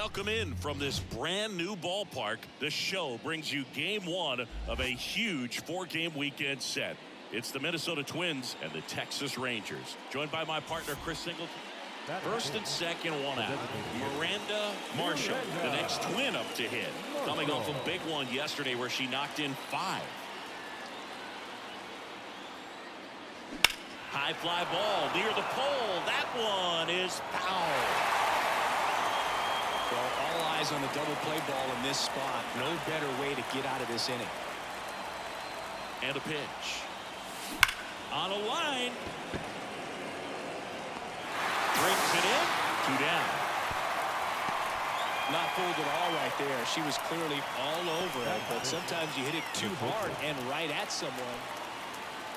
Welcome in from this brand new ballpark. The show brings you game one of a huge four-game weekend set. It's the Minnesota Twins and the Texas Rangers. Joined by my partner, Chris Singleton. First and second, one out. Miranda Marshall, the next twin up to hit. Coming off a big one yesterday where she knocked in 5. High fly ball near the pole. That one is foul. Well, all eyes on the double play ball in this spot. No better way to get out of this inning. And a pitch. On a line. Brings it in. 2 down. Not fooled at all right there. She was clearly all over it, but sometimes you hit it too hard and right at someone.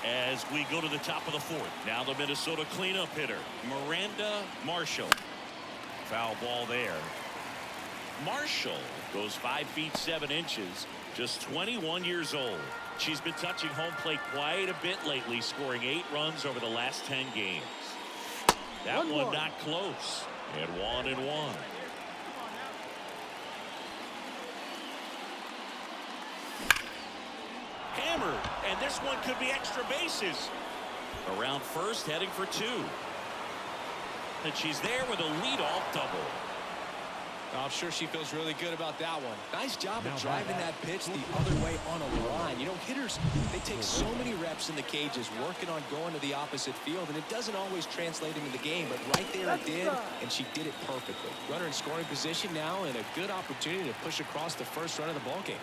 As we go to the top of the 4th. Now the Minnesota cleanup hitter, Miranda Marshall. Foul ball there. Marshall goes 5 feet 7 inches, just 21 years old. She's been touching home plate quite a bit lately, scoring 8 runs over the last 10 games. That one not close. And 1-1. Hammered, and this one could be extra bases. Around first, heading for 2. And she's there with a leadoff double. I'm sure she feels really good about that one. Nice job of driving that pitch the other way on a line. You know, hitters, they take so many reps in the cages working on going to the opposite field, and it doesn't always translate into the game, but right there it did, and she did it perfectly. Runner in scoring position now, and a good opportunity to push across the first run of the ballgame.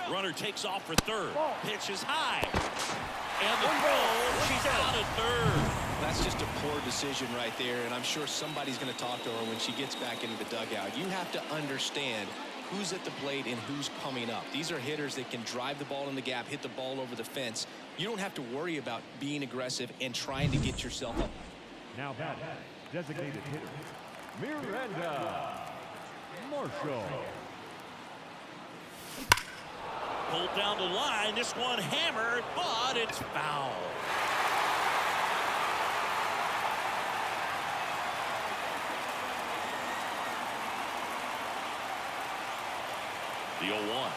Runner takes off for third. Pitch is high. And the throw, she's out at third. That's just a poor decision right there, and I'm sure somebody's going to talk to her when she gets back into the dugout. You have to understand who's at the plate and who's coming up. These are hitters that can drive the ball in the gap, hit the ball over the fence. You don't have to worry about being aggressive and trying to get yourself up. Now batting, designated hitter, Miranda Marshall. Pulled down the line. This one hammered, but it's foul. The 0-1.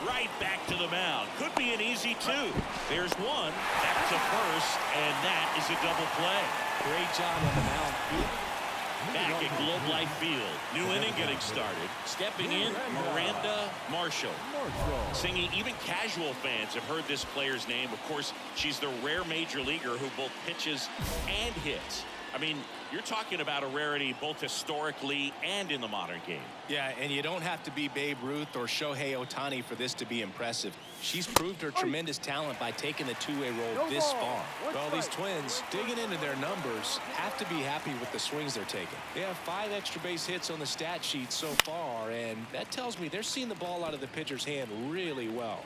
Right back to the mound. Could be an easy 2. There's one. Back to first, and that is a double play. Great job on the mound. Back at Globe Life Field. New inning getting started. Stepping in, Miranda Marshall. Singing, even casual fans have heard this player's name. Of course, she's the rare major leaguer who both pitches and hits. I mean, you're talking about a rarity both historically and in the modern game. Yeah, and you don't have to be Babe Ruth or Shohei Ohtani for this to be impressive. She's proved her tremendous talent by taking the two-way role this far. Well, these Twins, digging into their numbers, have to be happy with the swings they're taking. They have 5 extra base hits on the stat sheet so far, and that tells me they're seeing the ball out of the pitcher's hand really well.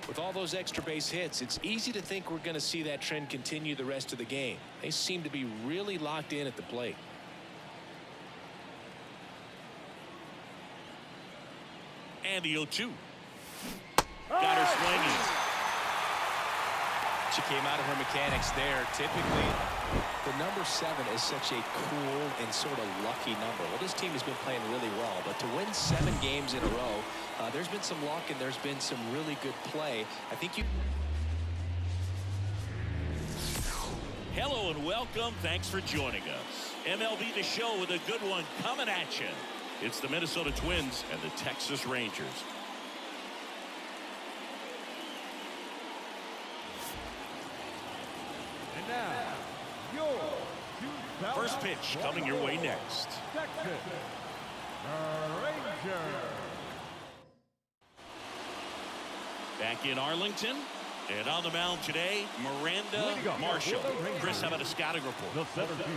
With all those extra base hits, it's easy to think we're going to see that trend continue the rest of the game. They seem to be really locked in at the plate. And the 0-2. Got her swinging. She came out of her mechanics there. Typically, the number 7 is such a cool and sort of lucky number. Well, this team has been playing really well, but to win 7 games in a row, there's been some luck and there's been some really good play. I think you... Hello and welcome. Thanks for joining us. MLB The Show with a good one coming at you. It's the Minnesota Twins and the Texas Rangers. And now, your first pitch coming your way next. Texas Rangers. Back in Arlington. And on the mound today, Miranda Marshall. Chris, how about a scouting report?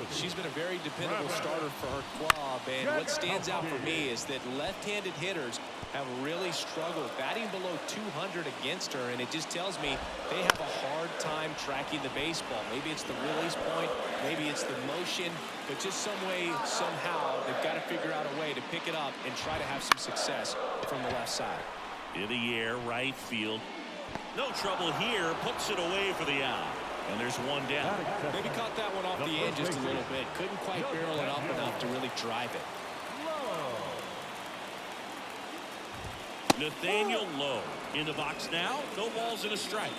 She's been a very dependable starter for her club, and what stands out for me is that left-handed hitters have really struggled batting below 200 against her, and it just tells me they have a hard time tracking the baseball. Maybe it's the release point, maybe it's the motion, but just some way, somehow, they've got to figure out a way to pick it up and try to have some success from the left side. In the air, right field. No trouble here. Puts it away for the out. And there's one down. Maybe caught that one off the end just a little bit. Couldn't quite barrel it up enough to really drive it. Nathaniel Lowe in the box now. No balls and a strike.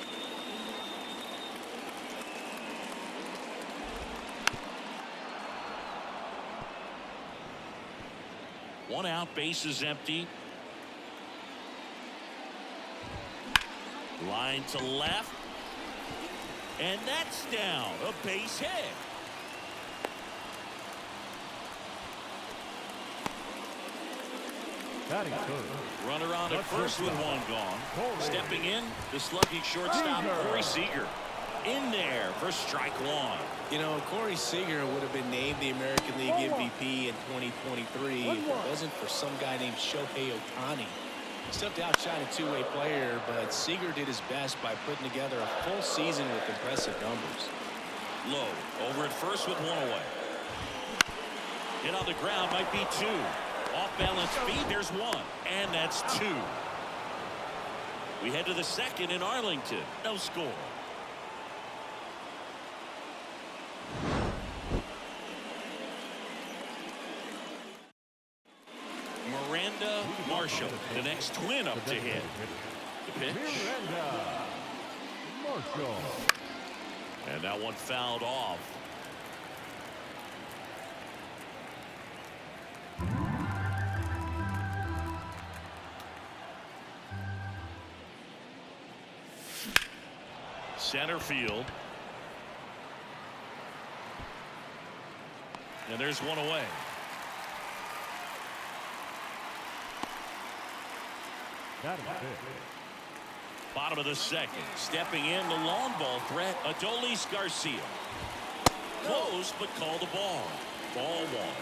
One out, base is empty. Line to left. And that's down. A base hit. Runner on at first with one gone. Stepping in, the slugging shortstop, Corey Seager. In there for strike one. You know, Corey Seager would have been named the American League MVP in 2023 if it wasn't for some guy named Shohei Ohtani. Stepped outshine a two-way player, but Seager did his best by putting together a full season with impressive numbers. Lowe over at first with one away. Hit on the ground, might be two. Off balance feet, there's one. And that's two. We head to the second in Arlington. No score. Miranda, Marshall, the next twin up to hit. The pitch. Miranda, Marshall. And that one fouled off. Center field. And there's one away. Bottom of the second. Stepping in, the long ball threat, Adolis Garcia. Close, but called a ball. Ball one.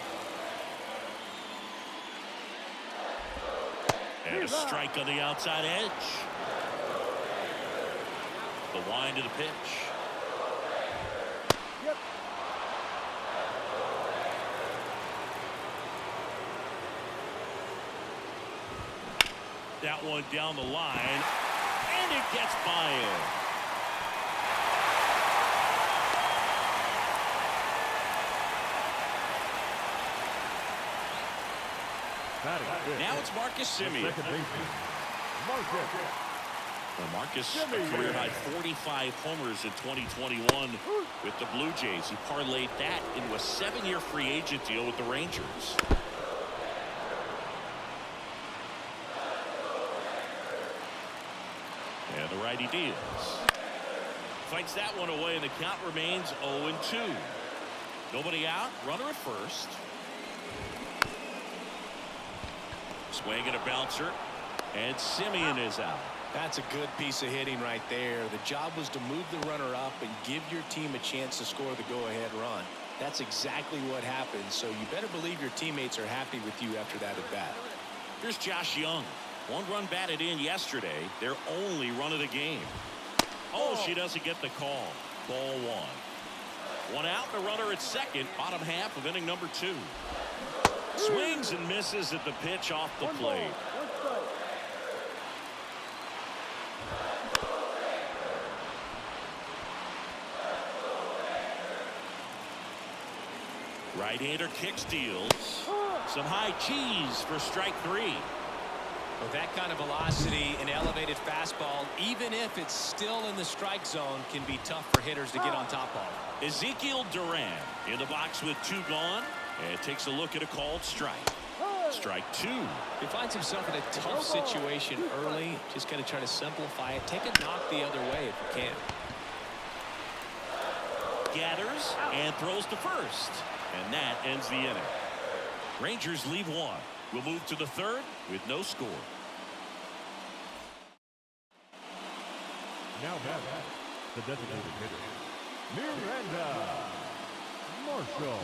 And a strike on the outside edge. The wind of the pitch. That one down the line, and it gets by him. Now it's Marcus Semien. Marcus, a career-high 45 homers in 2021 with the Blue Jays. He parlayed that into a 7-year free agent deal with the Rangers. And the righty deals. Fights that one away, and the count remains 0-2. Nobody out. Runner at first. Swing and a bouncer. And Semien is out. That's a good piece of hitting right there. The job was to move the runner up and give your team a chance to score the go-ahead run. That's exactly what happened, so you better believe your teammates are happy with you after that at bat. Here's Josh Young. One run batted in yesterday. Their only run of the game. Oh, she doesn't get the call. Ball one. One out, the runner at second. Bottom half of inning number 2. Swings and misses at the pitch off the plate. Right-hander kick steals. Some high cheese for strike 3. With that kind of velocity, an elevated fastball, even if it's still in the strike zone, can be tough for hitters to get on top of. Ezekiel Duran in the box with 2 gone, and takes a look at a called strike. Strike 2. He finds himself in a tough situation early. Just got to try to simplify it. Take a knock the other way if you can. Gathers and throws to first. And that ends the inning. Rangers leave 1. We'll move to the 3rd with no score. Now back, the designated hitter, Miranda, Marshall.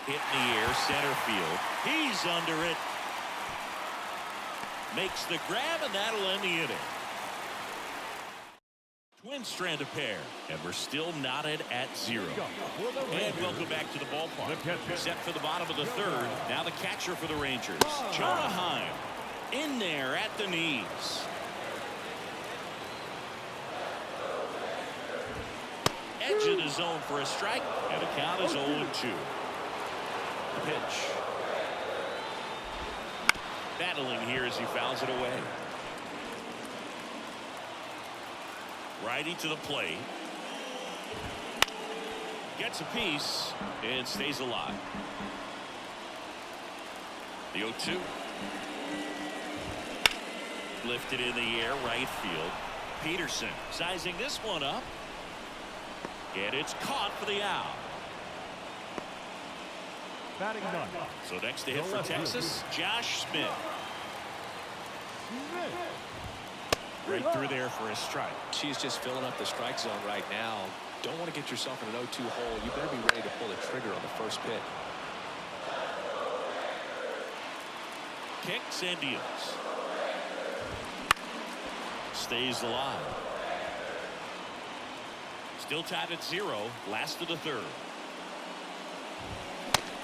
Hit in the air, center field. He's under it. Makes the grab, and that'll end the inning. Twin strand of pair, and we're still knotted at 0. And welcome back to the ballpark. Set for the bottom of the third. Now the catcher for the Rangers, Jonah Heim, in there at the knees. Edge of the zone for a strike, and the count is 0-2. Pitch. Battling here as he fouls it away. Righty to the plate. Gets a piece and stays alive. The 0-2. Lifted in the air, right field. Peterson sizing this one up. And it's caught for the out. Batting none. So next to hit for Texas, Josh Smith. Right through there for a strike. She's just filling up the strike zone right now. Don't want to get yourself in an 0-2 hole. You better be ready to pull the trigger on the first pitch. Kicks and deals. Stays alive. Still tied at 0. Last of the third.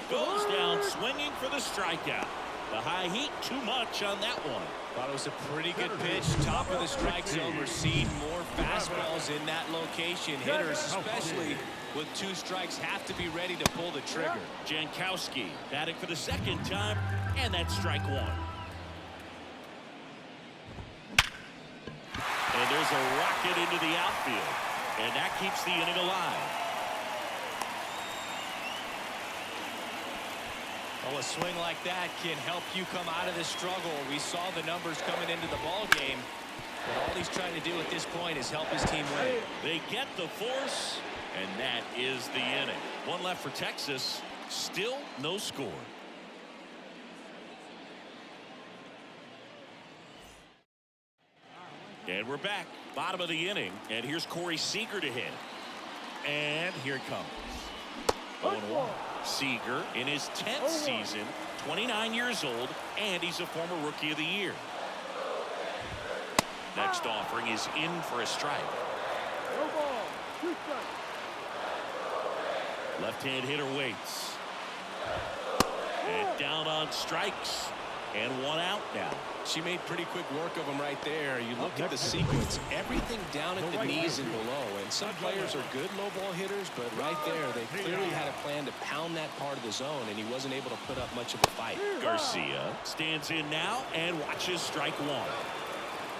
Goes down swinging for the strikeout. The high heat too much on that one. Thought it was a pretty good pitch. Top of the strike zone. We're seeing more fastballs in that location. Hitters, especially with 2 strikes, have to be ready to pull the trigger. Jankowski batting for the second time, and that's strike 1. And there's a rocket into the outfield, and that keeps the inning alive. Oh, a swing like that can help you come out of this struggle. We saw the numbers coming into the ball game, but all he's trying to do at this point is help his team win. They get the force, and that is the inning. One left for Texas. Still no score. And we're back. Bottom of the inning, and here's Corey Seager to hit. And here it comes. 0-1. Seager in his 10th season, 29 years old, and he's a former Rookie of the Year. Next offering is in for a strike. Left-hand hitter waits. And down on strikes. And 1 out now. She made pretty quick work of him right there. You look at the sequence, everything down at the knees and below. And some players are good low ball hitters, but right there, they clearly had a plan to pound that part of the zone, and he wasn't able to put up much of a fight. Garcia stands in now and watches strike 1.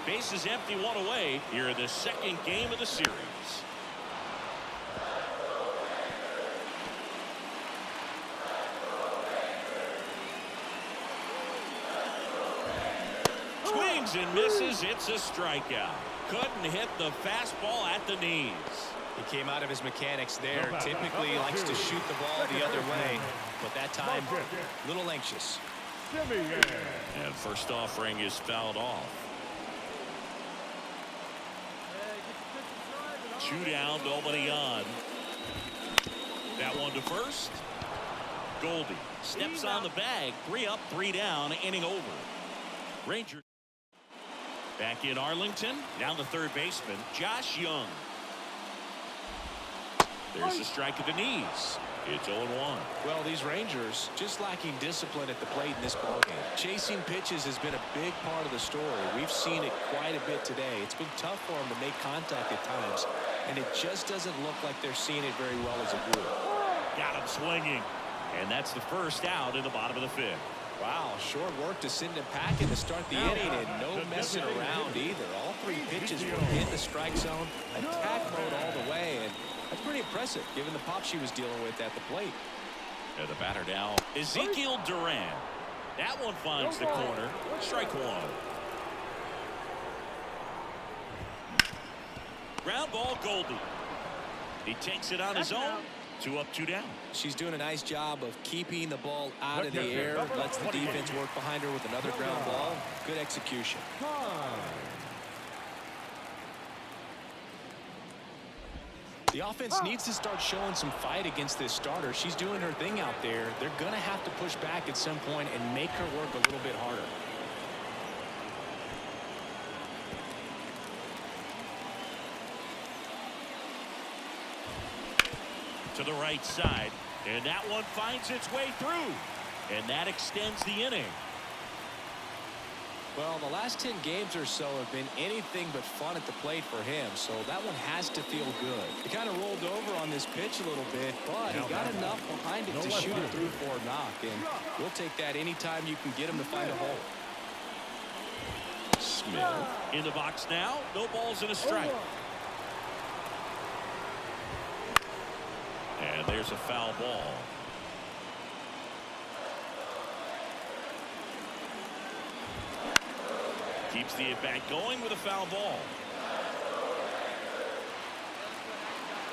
Bases empty, 1 away here in the second game of the series. Swings and misses. It's a strikeout. Couldn't hit the fastball at the knees. He came out of his mechanics there. Typically he likes to shoot the ball the other way, but that time a little anxious. And first offering is fouled off. 2 down, nobody on. That one to first. Goldie steps on the bag. 3 up, 3 down, inning over. Rangers back in Arlington. Down the third baseman, Josh Young. There's a strike at the knees. It's 0-1. Well, these Rangers just lacking discipline at the plate in this ballgame. Chasing pitches has been a big part of the story. We've seen it quite a bit today. It's been tough for them to make contact at times, and it just doesn't look like they're seeing it very well as a group. Got him swinging, and that's the first out in the bottom of the 5th. Wow, short work to send him packing to start the inning, and no messing around either. All 3 pitches were in the strike zone, attack mode all the way, and that's pretty impressive given the pop she was dealing with at the plate. And the batter now, Ezekiel Duran. That one finds the corner. Strike 1. Ground ball, Goldie. He takes it on his own. 2 up, 2 down. She's doing a nice job of keeping the ball out of the air. Lets the defense work behind her with another ground ball. Good execution. The offense needs to start showing some fight against this starter. She's doing her thing out there. They're going to have to push back at some point and make her work a little bit harder. to the right side, and that one finds its way through, and that extends the inning. Well, the last 10 games or so have been anything but fun at the plate for him, so that one has to feel good. He kind of rolled over on this pitch a little bit, but he got enough behind it to shoot it through for a knock, and we'll take that anytime you can get him to find a hole. Smith in the box now. No balls and a strike. And there's a foul ball. Keeps the at-bat going with a foul ball.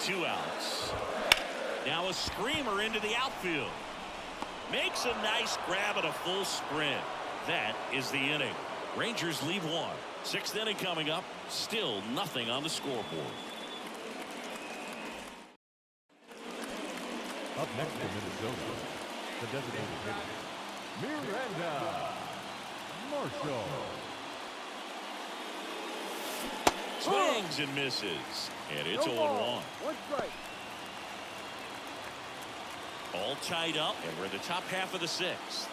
2 outs. Now a screamer into the outfield. Makes a nice grab at a full sprint. That is the inning. Rangers leave 1. 6th inning coming up. Still nothing on the scoreboard. Up next for Minnesota, the designated hitter, Miranda. Marshall. Swings and misses. And it's 0-1. All tied up, and we're in the top half of the 6th.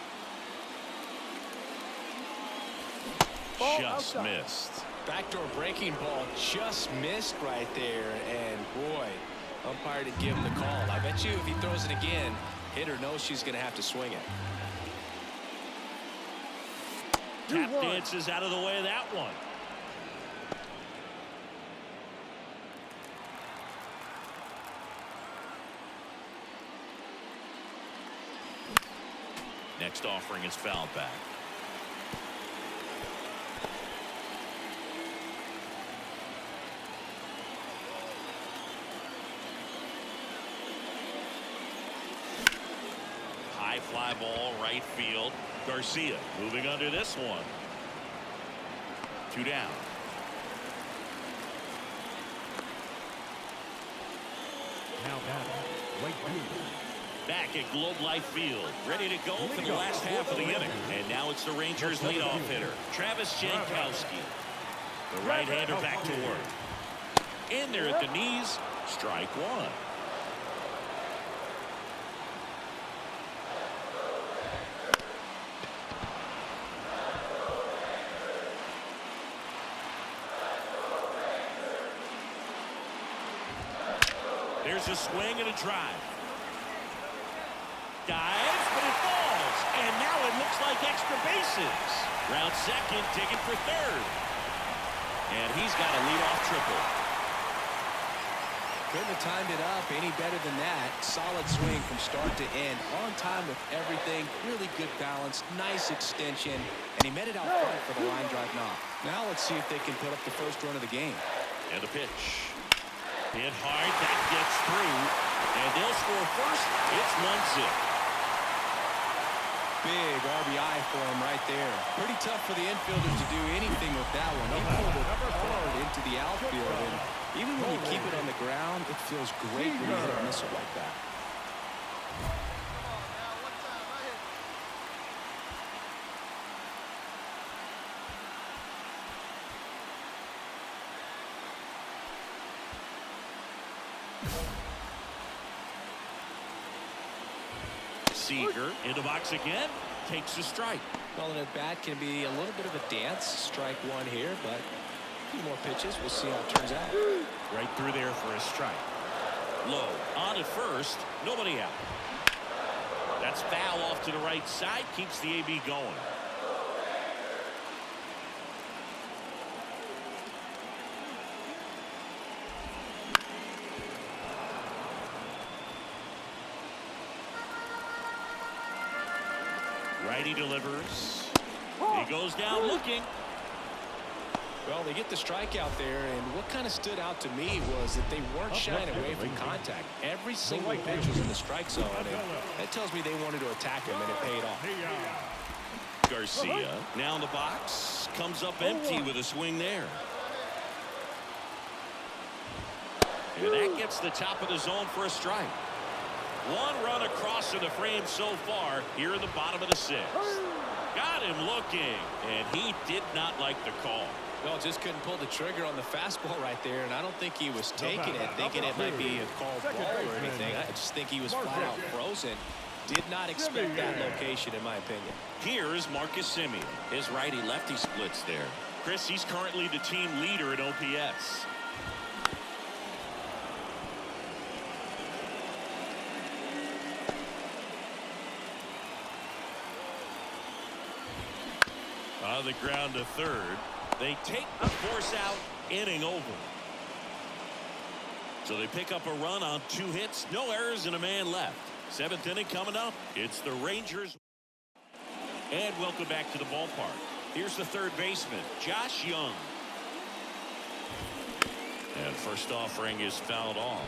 Just missed. Backdoor breaking ball just missed right there, and boy, umpire to give him the call. I bet you if he throws it again, hitter knows she's going to have to swing it. Tap dances out of the way of that one. Next offering is fouled back. High fly ball right field. Garcia moving under this one. 2 down. Now batting, right field. Back at Globe Life Field, ready to go for the last half of the inning. And now it's the Rangers leadoff hitter, Travis Jankowski. The right-hander back to work. In there at the knees, strike 1. There's a swing and a drive. Dives, but it falls. And now it looks like extra bases. Round second, digging for third. And he's got a leadoff triple. Couldn't have timed it up any better than that. Solid swing from start to end. On time with everything. Really good balance. Nice extension. And he met it out front for the line drive knock. Now let's see if they can put up the first run of the game. And the pitch. Hit hard. That gets through. And they'll score first. It's 1-0. Big RBI for him right there. Pretty tough for the infielders to do anything with that one. He pulled it hard into the outfield, and even when you keep it on the ground, it feels great when you hit a missile like that. Seager in the box again, takes a strike. Well, an at-bat can be a little bit of a dance. Strike 1 here, but a few more pitches. We'll see how it turns out. Right through there for a strike. Low on at first, nobody out. That's foul off to the right side, keeps the AB going. Righty delivers. He goes down looking. Well, they get the strikeout there, and what kind of stood out to me was that they weren't shying away from contact. Every single pitch was in the strike zone, and that tells me they wanted to attack him, and it paid off. Garcia now in the box, comes up empty with a swing there. And that gets the top of the zone for a strike. 1 run across in the frame so far here in the bottom of the 6th. Got him looking, and he did not like the call. Well, just couldn't pull the trigger on the fastball right there, and I don't think he was taking it, thinking it might be a called ball or anything. I just think he was flat out frozen. Did not expect that location, in my opinion. Here's Marcus Semien. His righty-lefty splits there. Chris, he's currently the team leader in OPS. On the ground to third. They take a force out, inning over. So they pick up a run on 2 hits, no errors, and a man left. 7th inning coming up. It's the Rangers. And welcome back to the ballpark. Here's the third baseman, Josh Young. And first offering is fouled off.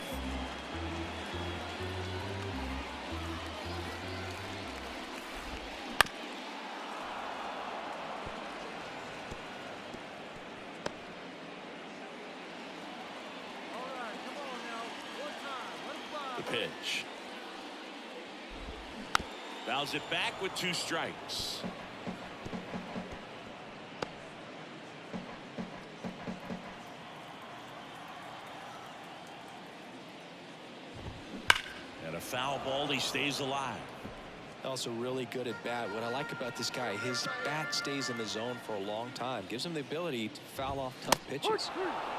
The pitch. Fouls it back with 2 strikes. And a foul ball. He stays alive. Also really good at bat. What I like about this guy, his bat stays in the zone for a long time. Gives him the ability to foul off tough pitches.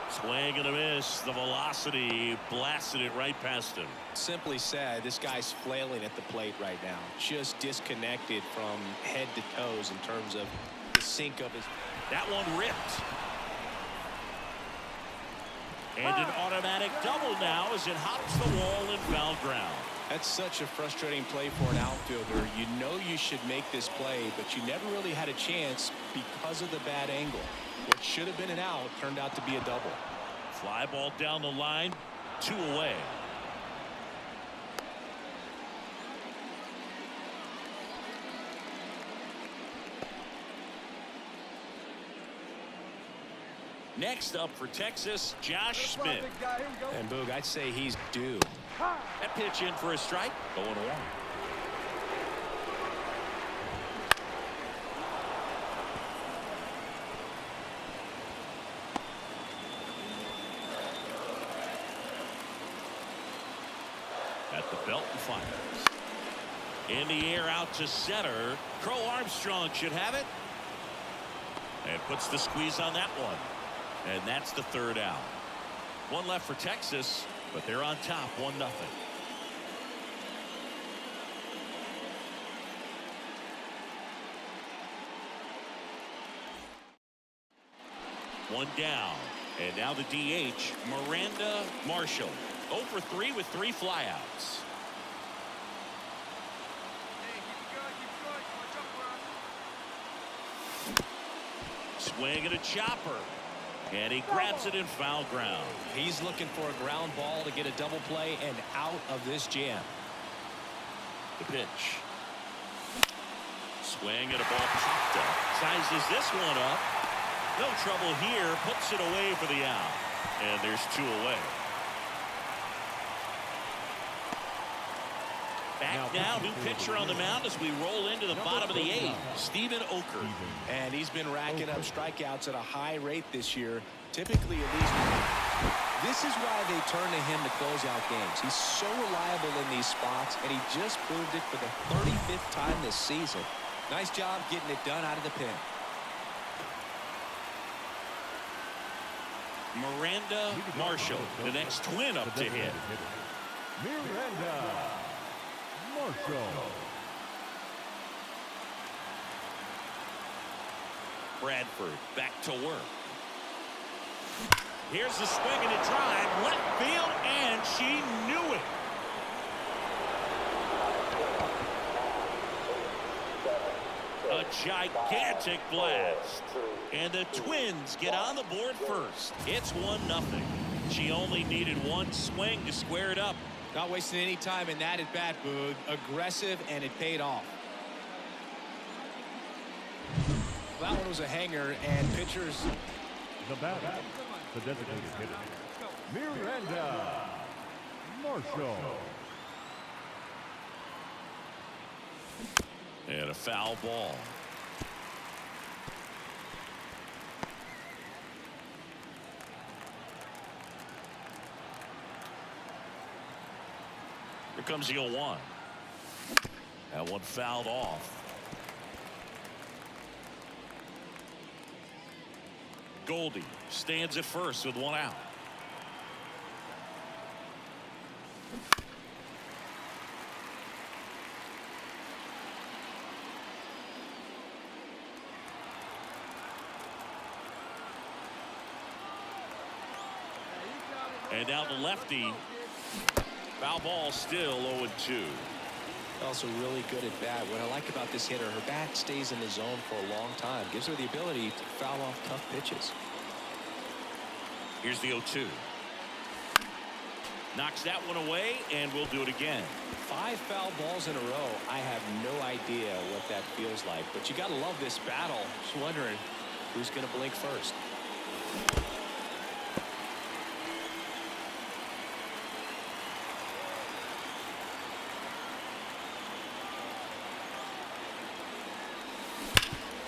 Swing and a miss. The velocity blasted it right past him. Simply said, this guy's flailing at the plate right now. Just disconnected from head to toes in terms of the sink of his. That one ripped. And an automatic double now as it hops the wall in foul ground. That's such a frustrating play for an outfielder. You know you should make this play, but you never really had a chance because of the bad angle. What should have been an out turned out to be a double. Fly ball down the line, 2 away. Next up for Texas, Josh Smith. And Boog, I'd say he's due. That pitch in for a strike. 0-1. At the belt and fires. In the air out to center. Crow Armstrong should have it. And puts the squeeze on that one. And that's the 3rd out. 1 left for Texas, but they're on top 1-0. One down. And now the DH, Miranda Marshall. 0 for 3 with 3 flyouts. Swing and a chopper. And he grabs it in foul ground. He's looking for a ground ball to get a double play and out of this jam. The pitch. Swing and a ball popped up. Sizes this one up. No trouble here. Puts it away for the out. And there's 2 away. Back now, new pitcher on the mound as we roll into the bottom of the 8th. Steven Oker. And he's been racking up strikeouts at a high rate this year. Typically at least. This is why they turn to him to close out games. He's so reliable in these spots, and he just proved it for the 35th time this season. Nice job getting it done out of the pen. Miranda Marshall, the next twin up to hit. Miranda Marshall. Bradford back to work. Here's the swing and a drive. Left field, and she knew it. A gigantic blast. And the Twins get on the board first. It's 1-0. She only needed 1 swing to square it up. Not wasting any time in that at bat, Boog. Aggressive, and it paid off. That one was a hanger, and pitchers. The batter, the designated hitter, Miranda Marshall. And a foul ball. Here comes the 0-1. That one fouled off. Goldie stands at first with one out. And down the lefty. Foul ball, still 0-2. Also really good at bat. What I like about this hitter, her bat stays in the zone for a long time. Gives her the ability to foul off tough pitches. Here's the 0-2. Knocks that one away, and we'll do it again. 5 foul balls in a row. I have no idea what that feels like, but you got to love this battle. Just wondering who's going to blink first.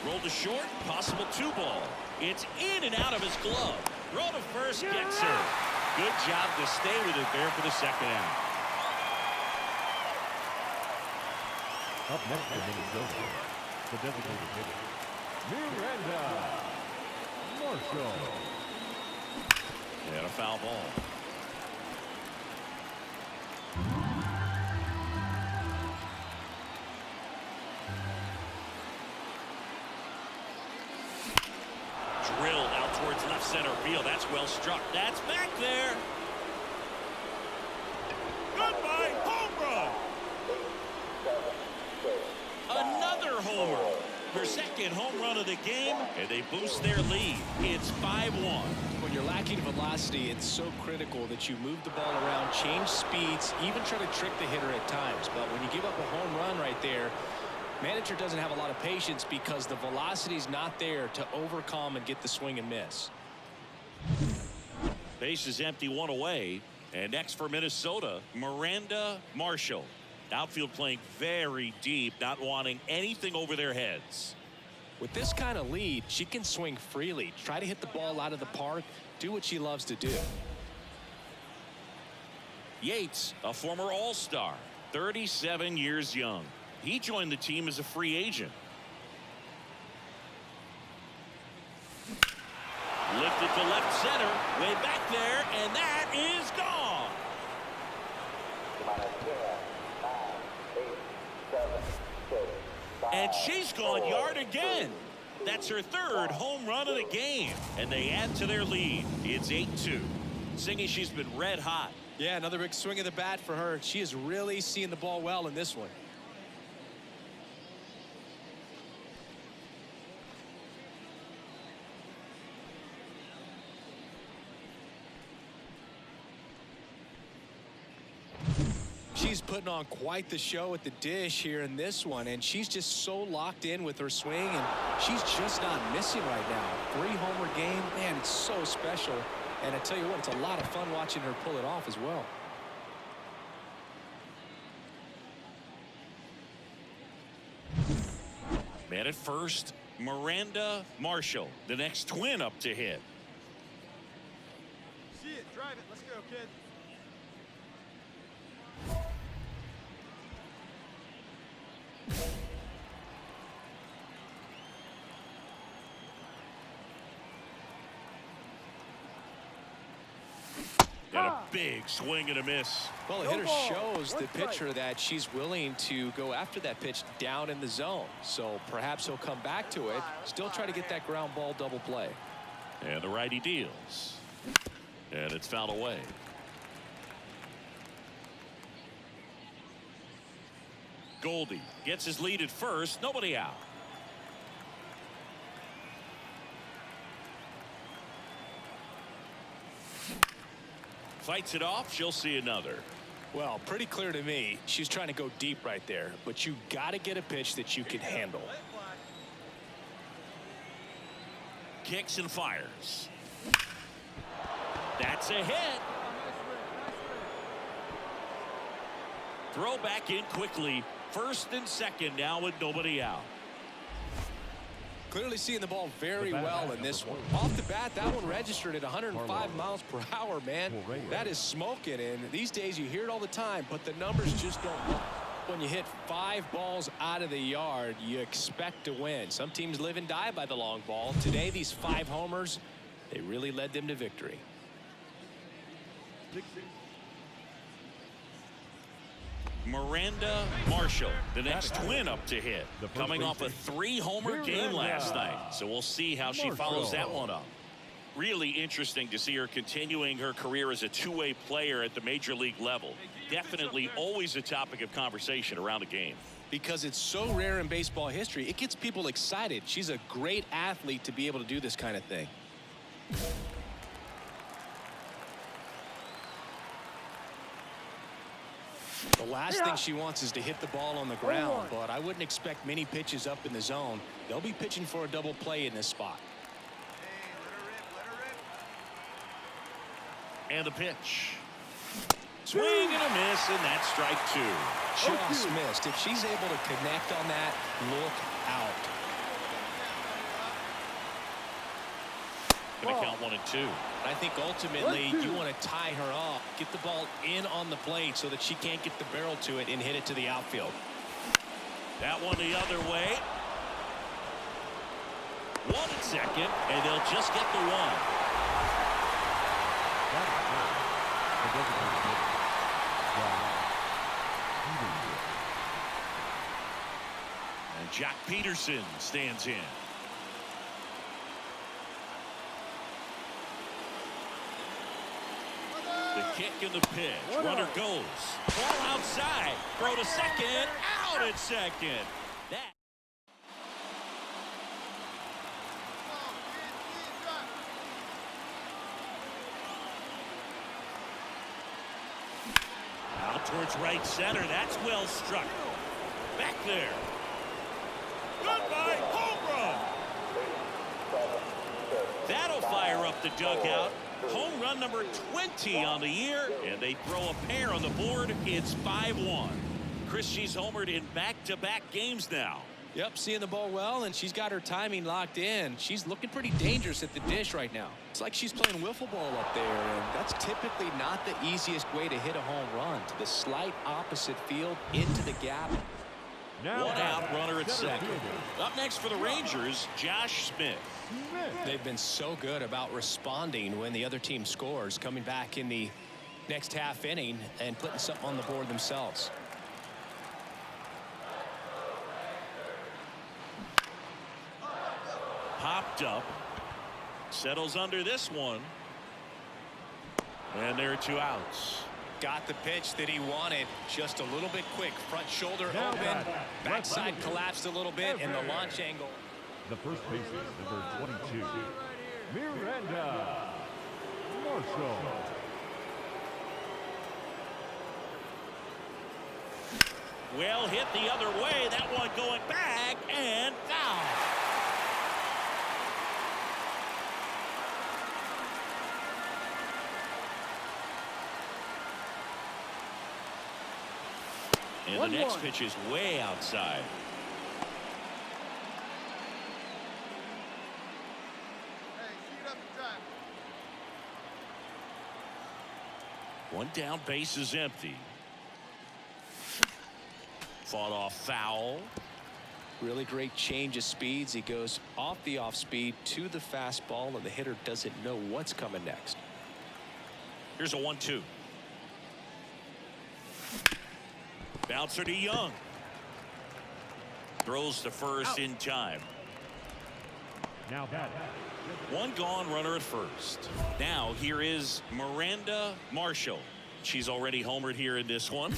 Rolled to short, possible 2-ball. It's in and out of his glove. Roll to first, gets her. Good job to stay with it there for the second out. Up next for Minnesota, the designated hitter, Miranda. Marshall. And a foul ball. Drilled out towards left center field. That's well struck. That's back there. Goodbye, home run. Another homer. Her second home run of the game, and they boost their lead. It's 5-1. When you're lacking velocity, it's so critical that you move the ball around, change speeds, even try to trick the hitter at times. But when you give up a home run right there, manager doesn't have a lot of patience because the velocity is not there to overcome and get the swing and miss. Base is empty, one away. And next for Minnesota, Miranda Marshall. Outfield playing very deep, not wanting anything over their heads. With this kind of lead, she can swing freely, try to hit the ball out of the park, do what she loves to do. Yates, a former All-Star, 37 years young. He joined the team as a free agent. Lifted to left center, way back there, and that is gone. 10, 9, 8, 7, 6, 5, and she's gone yard again. That's her third home run of the game, and they add to their lead. It's 8-2. Singy, she's been red hot. Yeah, another big swing of the bat for her. She is really seeing the ball well in this one. She's putting on quite the show at the dish here in this one, and she's just so locked in with her swing, and she's just not missing right now. 3-homer game, man, it's so special. And I tell you what, it's a lot of fun watching her pull it off as well. Man at first, Miranda Marshall, the next twin up to hit. See it, drive it, let's go, kid. And a big swing and a miss. Well, the hitter shows the pitcher that she's willing to go after that pitch down in the zone. So perhaps he'll come back to it, still try to get that ground ball double play. And the righty deals. And it's fouled away. Goldie gets his lead at first. Nobody out. Fights it off. She'll see another. Well, pretty clear to me. She's trying to go deep right there. But you got to get a pitch that you can handle. Kicks and fires. That's a hit. Throw back in quickly. First and second now with nobody out. Clearly seeing the ball very well in this one. Off the bat, that one registered at 105 miles per hour, man. That is smoking, and these days you hear it all the time, but the numbers just don't work. When you hit 5 balls out of the yard, you expect to win. Some teams live and die by the long ball. Today, these 5 homers, they really led them to victory. Miranda Marshall, the next twin up to hit, coming off a 3-homer game last night. So we'll see how she follows that one up. Really interesting to see her continuing her career as a two-way player at the major league level. Definitely always a topic of conversation around a game. Because it's so rare in baseball history, it gets people excited. She's a great athlete to be able to do this kind of thing. The last thing she wants is to hit the ball on the ground, but I wouldn't expect many pitches up in the zone. They'll be pitching for a double play in this spot. And the pitch. Swing and a miss, and that's strike 2. Just missed. If she's able to connect on that, look out. Going to count 1 and 2. I think ultimately you want to tie her up, get the ball in on the plate so that she can't get the barrel to it and hit it to the outfield. That one the other way. 1 and 2nd, and they'll just get the 1. And Jack Peterson stands in. The kick and the pitch. Runner goes. Ball outside. Throw to second. Out at second. That. Out towards right center. That's well struck. Back there. Goodbye. Home run. That'll fire up the dugout. Home run number 20 on the year, and they throw a pair on the board. It's 5-1. Chris, she's homered in back-to-back games now. Yep, seeing the ball well, and she's got her timing locked in. She's looking pretty dangerous at the dish right now. It's like she's playing wiffle ball up there, and that's typically not the easiest way to hit a home run. To the slight opposite field, into the gap. Now 1 out, runner at second. Up next for the Rangers, Josh Smith. They've been so good about responding when the other team scores, coming back in the next half inning and putting something on the board themselves. Popped up. Settles under this one. And there are 2 outs. Got the pitch that he wanted, just a little bit quick. Front shoulder open, backside collapsed a little bit, and the launch angle. The first baseman, number 22, Miranda Marshall. Well hit the other way. That one going back and foul. And the next pitch is way outside. One down, base is empty. Fought off foul. Really great change of speeds. He goes off the off speed to the fastball, and the hitter doesn't know what's coming next. Here's a 1-2. Bouncer to Young. Throws to first in time. Now that. 1 gone, runner at first. Now here is Miranda Marshall. She's already homered here in this one.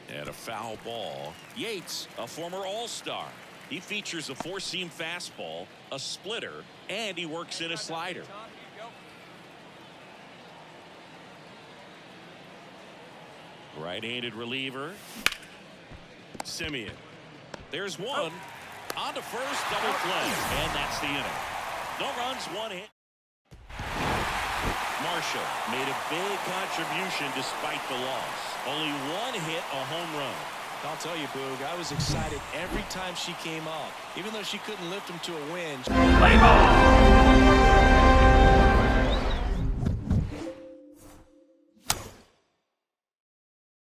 And a foul ball. Yates, a former All-Star. He features a 4-seam fastball, a splitter, and he works in a slider. Right-handed reliever. Simeon. There's one. On to first, double play. And that's the inning. No runs, 1 hit. Marshall made a big contribution despite the loss. Only one hit, a home run. I'll tell you, Boog, I was excited every time she came up, even though she couldn't lift them to a win. Play ball.